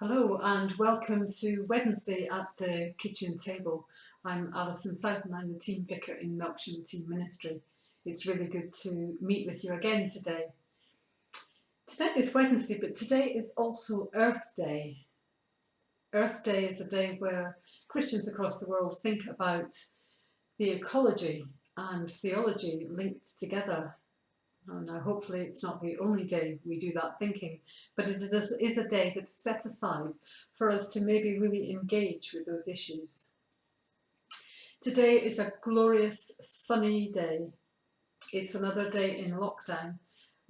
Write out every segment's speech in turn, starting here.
Hello and welcome to Wednesday at the kitchen table. I'm Alison South and I'm the team vicar in Melksham Team Ministry. It's really good to meet with you again today. Today is Wednesday, but today is also Earth Day. Earth Day is a day where Christians across the world think about the ecology and theology linked together. Now, hopefully it's not the only day we do that thinking, but it is a day that's set aside for us to maybe really engage with those issues. Today is a glorious sunny day. It's another day in lockdown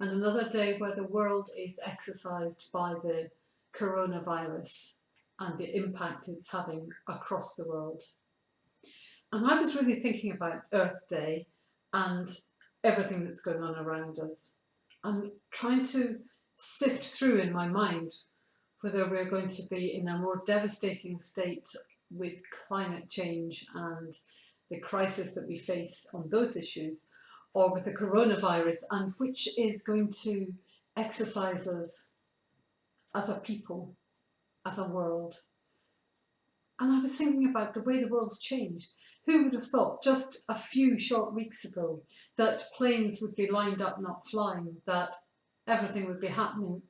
and another day where the world is exercised by the coronavirus and the impact it's having across the world. And I was really thinking about Earth Day and everything that's going on around us. I'm trying to sift through in my mind whether we're going to be in a more devastating state with climate change and the crisis that we face on those issues, or with the coronavirus, and which is going to exercise us as a people, as a world. And I was thinking about the way the world's changed. Who would have thought just a few short weeks ago that planes would be lined up not flying, that everything would be happening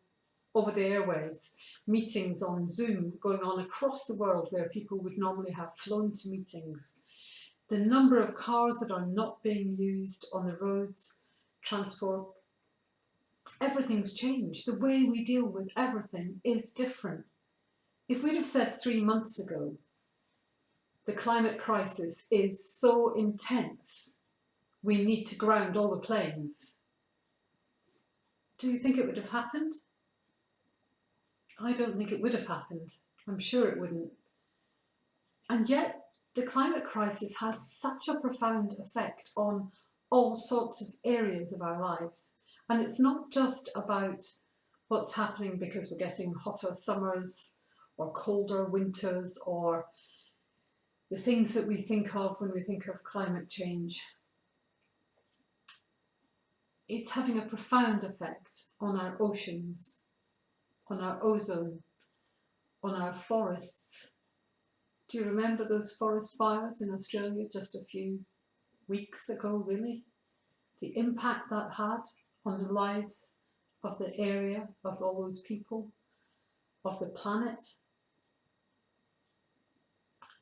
over the airwaves, meetings on Zoom going on across the world where people would normally have flown to meetings. The number of cars that are not being used on the roads, transport, everything's changed. The way we deal with everything is different. If we'd have said 3 months ago, the climate crisis is so intense, we need to ground all the planes, do you think it would have happened? I don't think it would have happened. I'm sure it wouldn't. And yet, the climate crisis has such a profound effect on all sorts of areas of our lives. And it's not just about what's happening because we're getting hotter summers or colder winters or the things that we think of when we think of climate change. It's having a profound effect on our oceans, on our ozone, on our forests. Do you remember those forest fires in Australia just a few weeks ago, really? The impact that had on the lives of the area, of all those people, of the planet.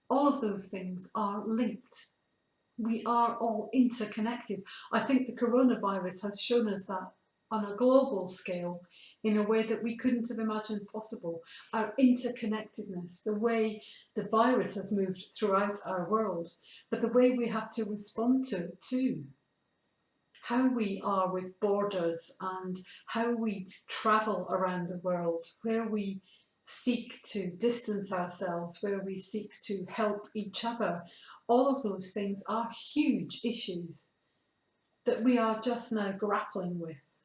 All of those things are linked. We are all interconnected. I think the coronavirus has shown us that on a global scale in a way that we couldn't have imagined possible. Our interconnectedness, the way the virus has moved throughout our world, but the way we have to respond to it too. How we are with borders and how we travel around the world, where we seek to distance ourselves, where we seek to help each other. All of those things are huge issues that we are just now grappling with.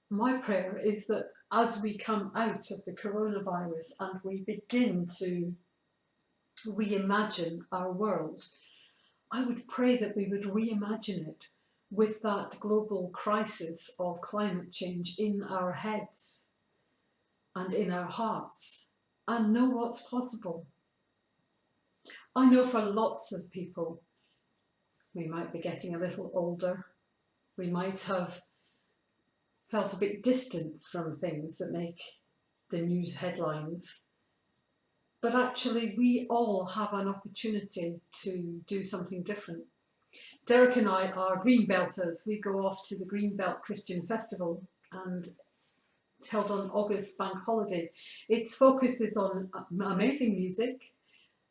My prayer is that as we come out of the coronavirus and we begin to reimagine our world, I would pray that we would reimagine it with that global crisis of climate change in our heads and in our hearts, and know what's possible. I know for lots of people, we might be getting a little older, we might have felt a bit distant from things that make the news headlines, but actually we all have an opportunity to do something different. Derek and I are Greenbelters. We go off to the Greenbelt Christian Festival and it's held on August bank holiday. Its focus is on amazing music.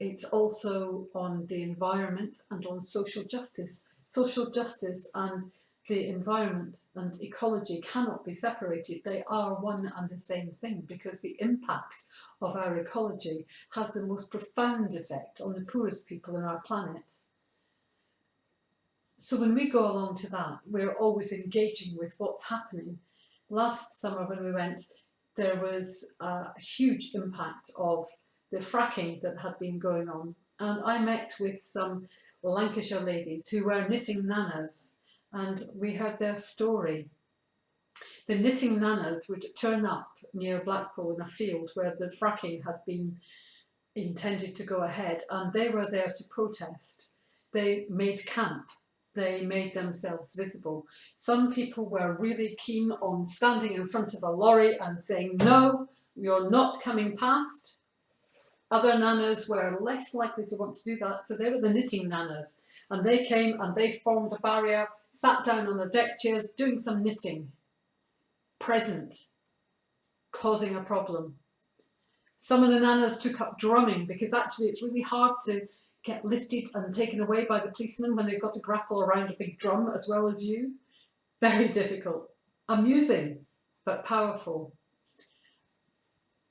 It's also on the environment and on social justice. Social justice and the environment and ecology cannot be separated. They are one and the same thing because the impact of our ecology has the most profound effect on the poorest people on our planet. So when we go along to that, we're always engaging with what's happening. Last summer when we went, there was a huge impact of the fracking that had been going on. And I met with some Lancashire ladies who were knitting nanas, and we heard their story The knitting nanas would turn up near Blackpool in a field where the fracking had been intended to go ahead, and they were there to protest. They made camp. They made themselves visible. Some people were really keen on standing in front of a lorry and saying, no, you're not coming past. Other nanas were less likely to want to do that, so they were the knitting nanas. And they came and they formed a barrier, sat down on their deck chairs, doing some knitting. Present, causing a problem. Some of the nanas took up drumming, because actually it's really hard to get lifted and taken away by the policeman when they've got to grapple around a big drum as well as you. Very difficult. Amusing, but powerful.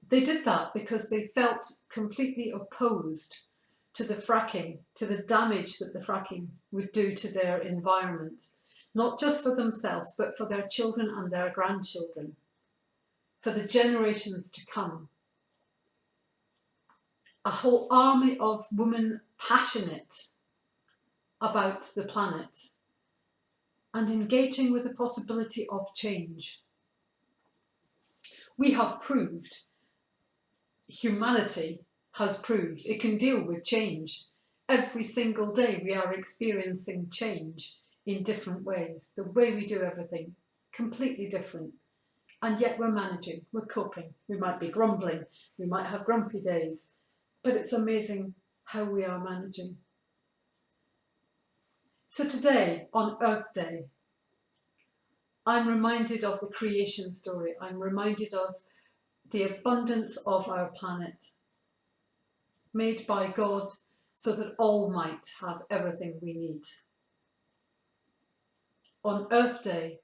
They did that because they felt completely opposed to the fracking, to the damage that the fracking would do to their environment, not just for themselves, but for their children and their grandchildren, for the generations to come. A whole army of women passionate about the planet and engaging with the possibility of change. We have proved, humanity has proved, it can deal with change. Every single day we are experiencing change in different ways. The way we do everything, completely different. And yet we're managing, we're coping. We might be grumbling, we might have grumpy days, but it's amazing how we are managing. So today, on Earth Day, I'm reminded of the creation story. I'm reminded of the abundance of our planet, made by God so that all might have everything we need. On Earth Day,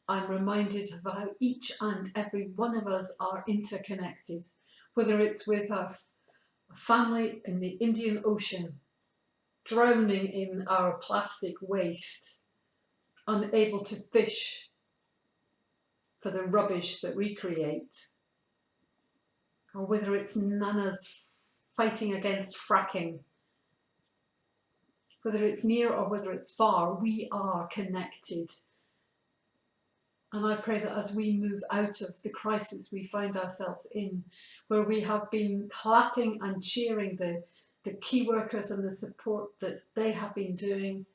I'm reminded of how each and every one of us are interconnected, whether it's with our family in the Indian Ocean, drowning in our plastic waste, unable to fish for the rubbish that we create, or whether it's nanas fighting against fracking, whether it's near or whether it's far, we are connected. And I pray that as we move out of the crisis we find ourselves in, where we have been clapping and cheering the key workers and the support that they have been doing,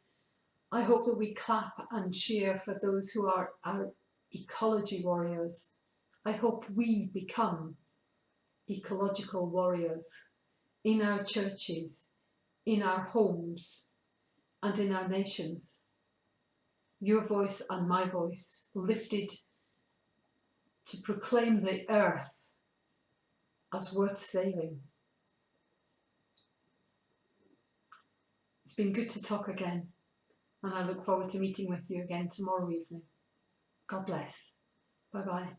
I hope that we clap and cheer for those who are our ecology warriors. I hope we become ecological warriors in our churches, in our homes, and in our nations. Your voice and my voice lifted to proclaim the earth as worth saving. It's been good to talk again, and I look forward to meeting with you again tomorrow evening. God bless. Bye-bye.